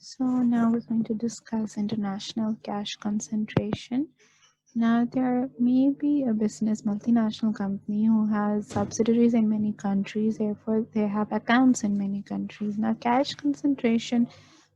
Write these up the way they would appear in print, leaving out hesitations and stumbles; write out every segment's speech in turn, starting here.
So now we're going to discuss international cash concentration. Now there may be a business multinational company who has subsidiaries in many countries, therefore they have accounts in many countries. Now cash concentration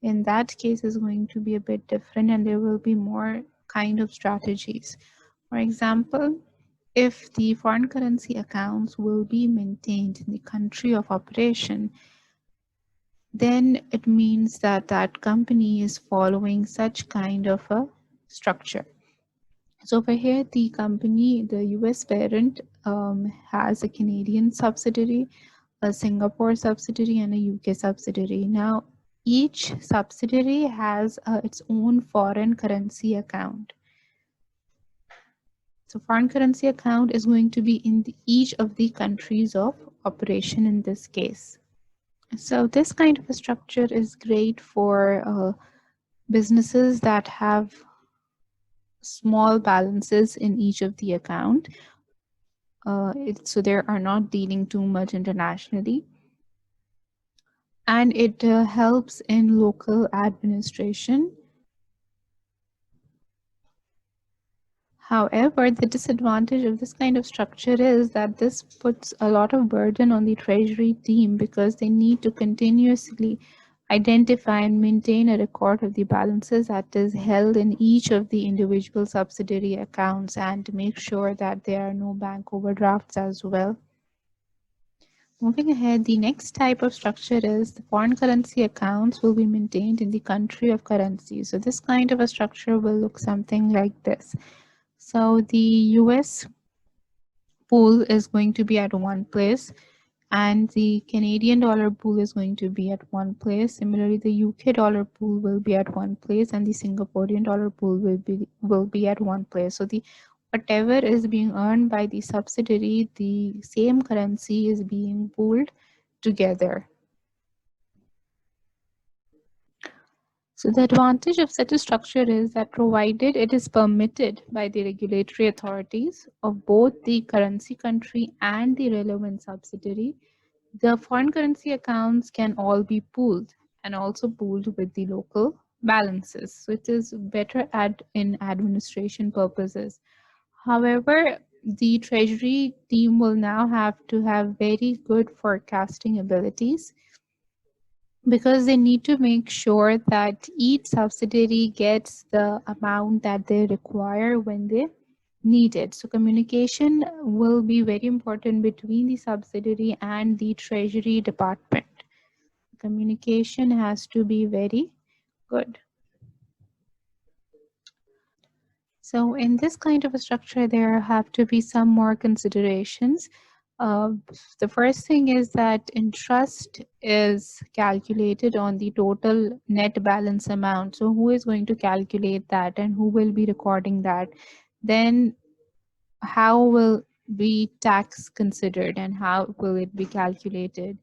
in that case is going to be a bit different, and there will be more kind of strategies. For example, if the foreign currency accounts will be maintained in the country of operation, then it means that that company is following such kind of a structure. So over here, the company, the US parent, has a Canadian subsidiary, a Singapore subsidiary, and a UK subsidiary. Now, each subsidiary has its own foreign currency account. So foreign currency account is going to be in each of the countries of operation in this case. So this kind of a structure is great for businesses that have small balances in each of the account. So they are not dealing too much internationally. And it helps in local administration. However, the disadvantage of this kind of structure is that this puts a lot of burden on the treasury team because they need to continuously identify and maintain a record of the balances that is held in each of the individual subsidiary accounts and make sure that there are no bank overdrafts as well. Moving ahead, the next type of structure is the foreign currency accounts will be maintained in the country of currency. So this kind of a structure will look something like this. So the US pool is going to be at one place, and the Canadian dollar pool is going to be at one place. Similarly, the UK dollar pool will be at one place, and the Singaporean dollar pool will be at one place. So the whatever is being earned by the subsidiary, the same currency is being pooled together. So the advantage of such a structure is that provided it is permitted by the regulatory authorities of both the currency country and the relevant subsidiary, the foreign currency accounts can all be pooled and also pooled with the local balances. So it is better in administration purposes. However, the treasury team will now have to have very good forecasting abilities because they need to make sure that each subsidiary gets the amount that they require when they need it. So communication will be very important between the subsidiary and the treasury department. Communication has to be very good. So in this kind of a structure, there have to be some more considerations. The first thing is that interest is calculated on the total net balance amount. So who is going to calculate that and who will be recording that? Then how will be tax considered and how will it be calculated?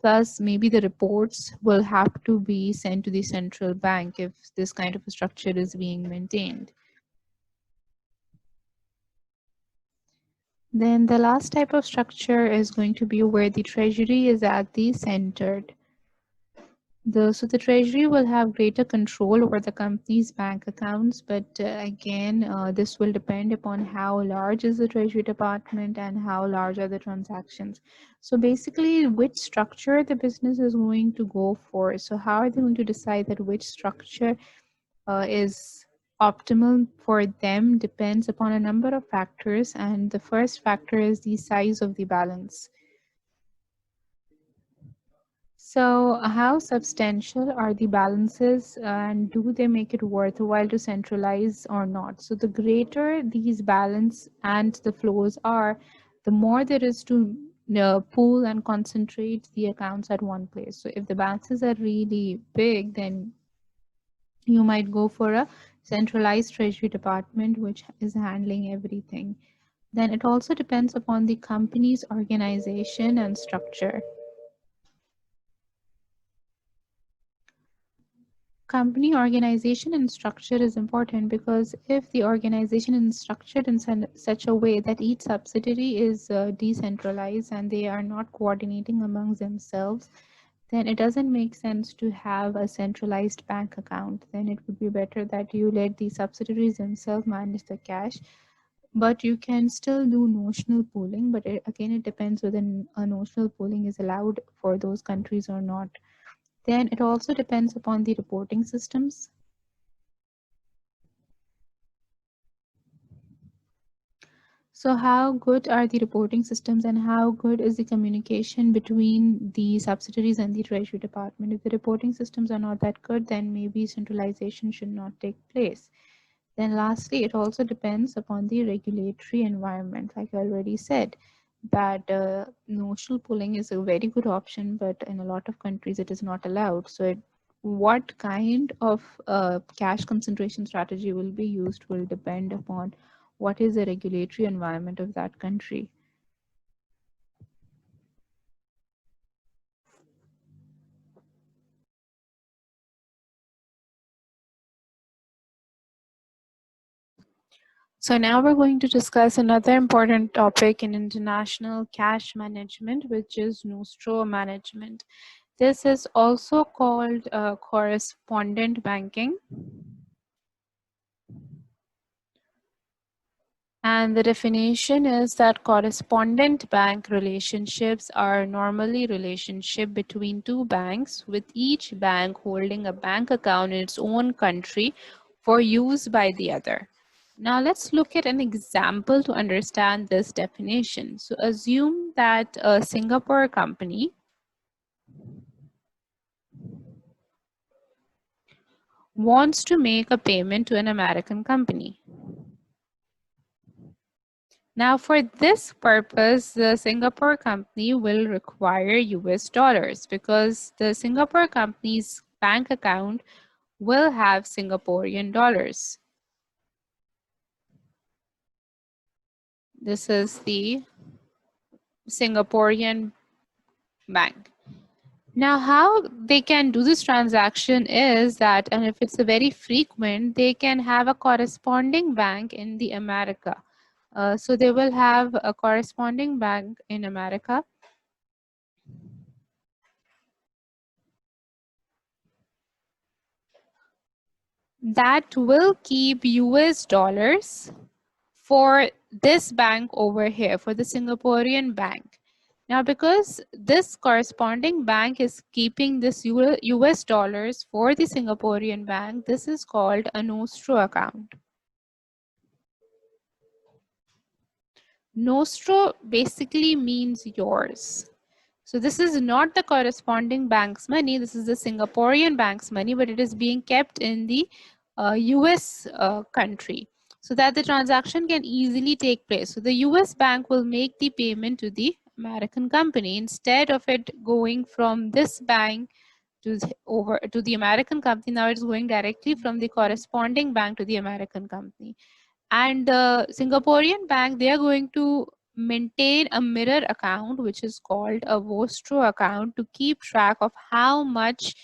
Plus, maybe the reports will have to be sent to the central bank if this kind of a structure is being maintained. Then the last type of structure is going to be where the treasury is at the centered. So the treasury will have greater control over the company's bank accounts, but again, this will depend upon how large is the treasury department and how large are the transactions. So basically, which structure the business is going to go for. So how are they going to decide that which structure is optimal for them depends upon a number of factors, and the first factor is the size of the balance. So how substantial are the balances and do they make it worthwhile to centralize or not? So the greater these balance and the flows are, the more there is to pool and concentrate the accounts at one place. So if the balances are really big, then you might go for a centralized treasury department which is handling everything. Then it also depends upon the company's organization and structure. Company organization and structure is important because if the organization is structured in such a way that each subsidiary is decentralized and they are not coordinating amongst themselves, then it doesn't make sense to have a centralized bank account. Then it would be better that you let the subsidiaries themselves manage the cash, but you can still do notional pooling. But again, it depends whether a notional pooling is allowed for those countries or not. Then it also depends upon the reporting systems. So how good are the reporting systems and how good is the communication between the subsidiaries and the Treasury Department? If the reporting systems are not that good, then maybe centralization should not take place. Then lastly, it also depends upon the regulatory environment. Like I already said, that notional pooling is a very good option, but in a lot of countries it is not allowed. So what kind of cash concentration strategy will be used will depend upon what is the regulatory environment of that country. So now we're going to discuss another important topic in international cash management, which is Nostro Management. This is also called correspondent banking. And the definition is that correspondent bank relationships are normally relationship between two banks, with each bank holding a bank account in its own country for use by the other. Now let's look at an example to understand this definition. So assume that a Singapore company wants to make a payment to an American company. Now, for this purpose, the Singapore company will require US dollars because the Singapore company's bank account will have Singaporean dollars. This is the Singaporean bank. Now, how they can do this transaction is that, and if it's a very frequent, they can have a corresponding bank in the America. So they will have a corresponding bank in America that will keep US dollars for this bank over here, for the Singaporean bank. Now, because this corresponding bank is keeping this US dollars for the Singaporean bank, this is called a Nostro account. Nostro basically means yours. So this is not the corresponding bank's money. This is the Singaporean bank's money, but it is being kept in the US country so that the transaction can easily take place. So the US bank will make the payment to the American company instead of it going from this bank over to the American company. Now it's going directly from the corresponding bank to the American company. And the Singaporean bank, they are going to maintain a mirror account, which is called a Vostro account, to keep track of how much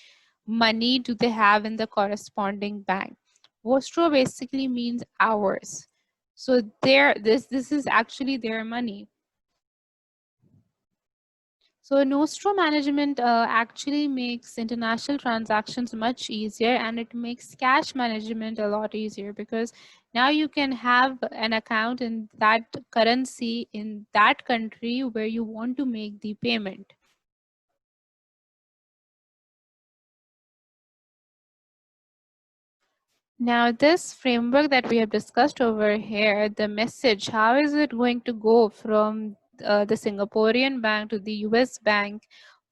money do they have in the corresponding bank. Vostro basically means ours. So this is actually their money. So Nostro Management actually makes international transactions much easier, and it makes cash management a lot easier because now you can have an account in that currency in that country where you want to make the payment. Now, this framework that we have discussed over here, the message, how is it going to go from the Singaporean bank to the US bank?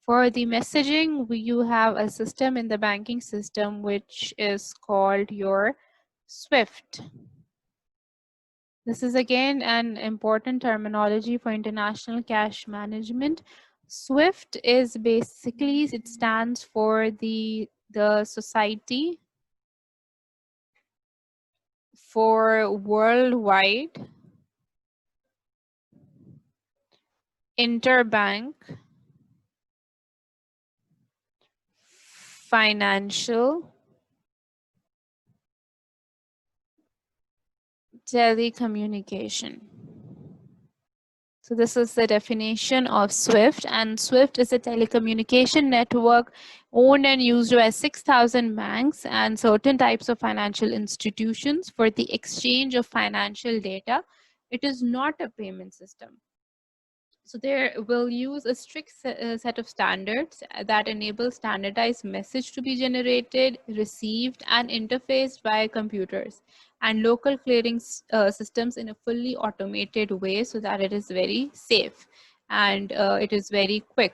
For the messaging, you have a system in the banking system which is called your SWIFT. This is again an important terminology for international cash management. SWIFT is basically, it stands for the Society for Worldwide Interbank Financial Telecommunication. So this is the definition of SWIFT, and SWIFT is a telecommunication network owned and used by 6,000 banks and certain types of financial institutions for the exchange of financial data. It is not a payment system. So there will use a strict set of standards that enable standardized message to be generated, received, and interfaced by computers and local clearing systems in a fully automated way so that it is very safe and it is very quick.